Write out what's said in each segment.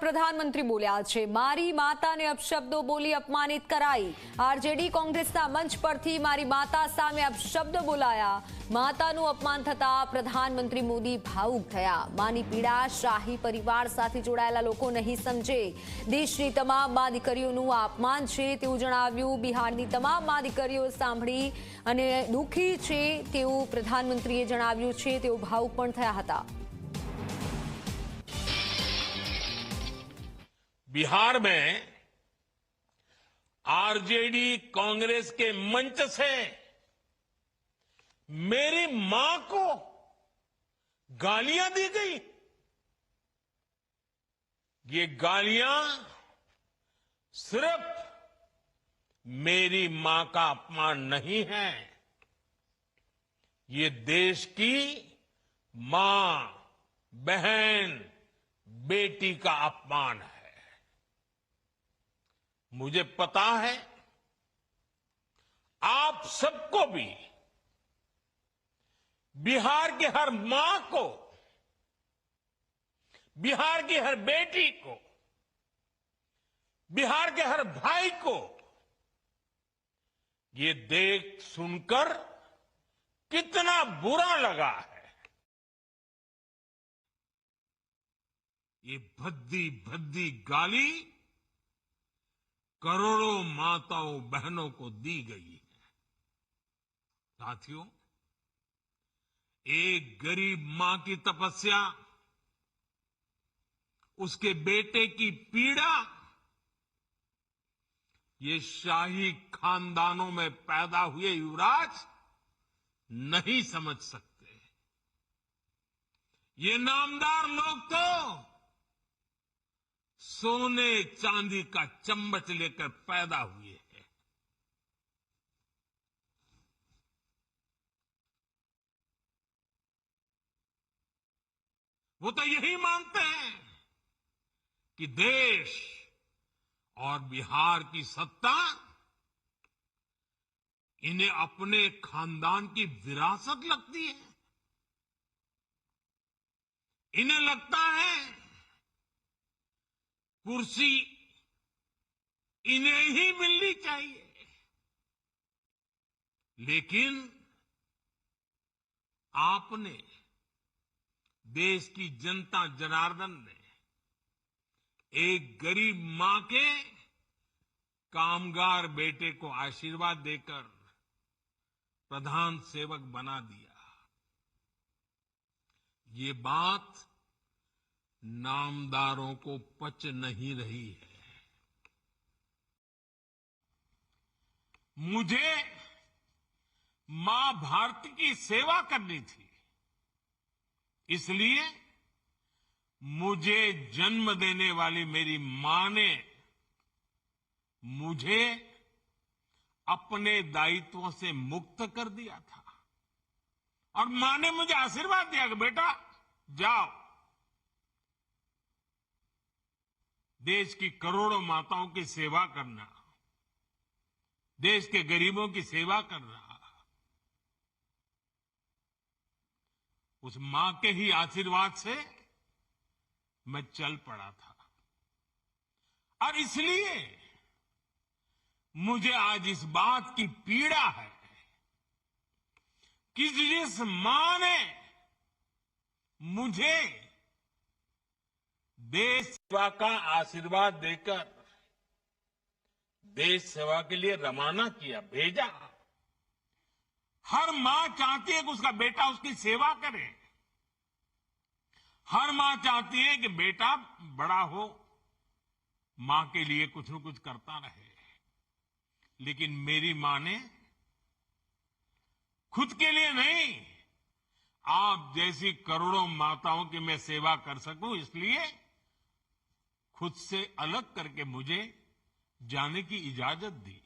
પ્રધાનમંત્રી બોલ્યા છે, મારી માતાને અપશબ્દો બોલી અપમાનિત કરાઈ। આરજેડી કોંગ્રેસના મંચ પરથી મારી માતા સામે અપશબ્દો બોલાયા। માતાનું અપમાન થતા પ્રધાનમંત્રી મોદી ભાવુક થયા। માની પીડા શાહી પરિવાર સાથે જોડાયેલા લોકો નહીં સમજે। દેશની તમામ મા દીકરીઓનું આ અપમાન છે તેવું જણાવ્યું। બિહારની તમામ મા દીકરીઓ સાંભળી અને દુઃખી છે તેવું પ્રધાનમંત્રીએ જણાવ્યું છે। તેઓ ભાવુક પણ થયા હતા। बिहार में आरजेडी कांग्रेस के मंच से मेरी मां को गालियां दी गई। ये गालियां सिर्फ मेरी मां का अपमान नहीं है, ये देश की मां, बहन, बेटी का अपमान है। मुझे पता है आप सबको भी बिहार की हर मां को, बिहार की हर बेटी को, बिहार के हर भाई को ये देख सुनकर कितना बुरा लगा है। ये भद्दी भद्दी गाली करोड़ों माताओं बहनों को दी गई है। साथियों, एक गरीब मां की तपस्या, उसके बेटे की पीड़ा, ये शाही खानदानों में पैदा हुए युवराज नहीं समझ सकते। ये नामदार लोग तो सोने चांदी का चम्मच लेकर पैदा हुए हैं। वो तो यही मानते हैं कि देश और बिहार की सत्ता इन्हें अपने खानदान की विरासत लगती है। इन्हें लगता है कुर्सी इन्हें ही मिलनी चाहिए। लेकिन आपने, देश की जनता जनार्दन ने एक गरीब मां के कामगार बेटे को आशीर्वाद देकर प्रधान सेवक बना दिया। ये बात नामदारों को पच नहीं रही है। मुझे मां भारती की सेवा करनी थी, इसलिए मुझे जन्म देने वाली मेरी मां ने मुझे अपने दायित्वों से मुक्त कर दिया था और मां ने मुझे आशीर्वाद दिया कि बेटा जाओ, देश की करोड़ों माताओं की सेवा करना, देश के गरीबों की सेवा करना। उस मां के ही आशीर्वाद से मैं चल पड़ा था और इसलिए मुझे आज इस बात की पीड़ा है कि जिस मां ने मुझे देश सेवा का आशीर्वाद देकर देश सेवा के लिए रवाना किया, भेजा। हर मां चाहती है कि उसका बेटा उसकी सेवा करे। हर मां चाहती है कि बेटा बड़ा हो, मां के लिए कुछ न कुछ करता रहे। लेकिन मेरी मां ने खुद के लिए नहीं, आप जैसी करोड़ों माताओं की मैं सेवा कर सकूं, इसलिए खुद से अलग करके मुझे जाने की इजाजत दी।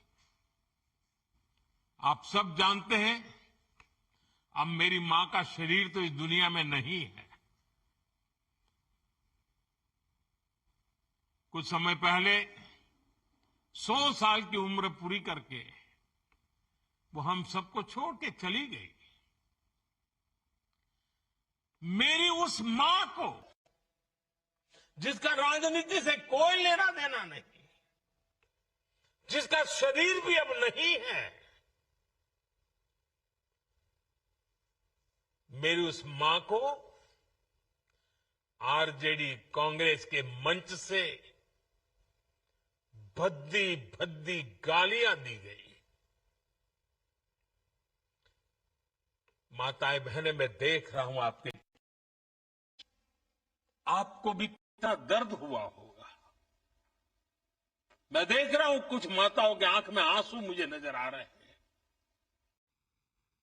आप सब जानते हैं, अब मेरी मां का शरीर तो इस दुनिया में नहीं है। कुछ समय पहले 100 साल की उम्र पूरी करके वो हम सबको छोड़ के चली गई। मेरी उस मां को जिसका राजनीति से कोई लेना देना नहीं, जिसका शरीर भी अब नहीं है, मेरी उस मां को आरजेडी कांग्रेस के मंच से भद्दी भद्दी गालियां दी गई। माताएं बहनें, मैं देख रहा हूं आपको भी कितना दर्द हुआ होगा। मैं देख रहा हूं कुछ माताओं के आंख में आंसू मुझे नजर आ रहे हैं।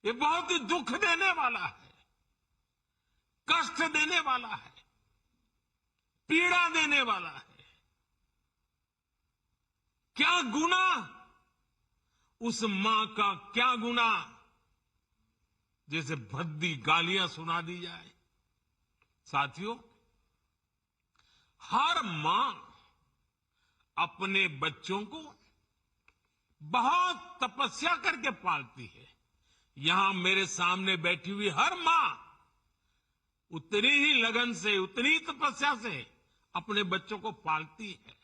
ये बहुत ही दुख देने वाला है, कष्ट देने वाला है, पीड़ा देने वाला है। क्या गुनाह, उस मां का क्या गुनाह जैसे भद्दी गालियां सुना दी जाए। साथियों, हर मां अपने बच्चों को बहुत तपस्या करके पालती है। यहां मेरे सामने बैठी हुई हर मां उतनी ही लगन से, उतनी ही तपस्या से अपने बच्चों को पालती है।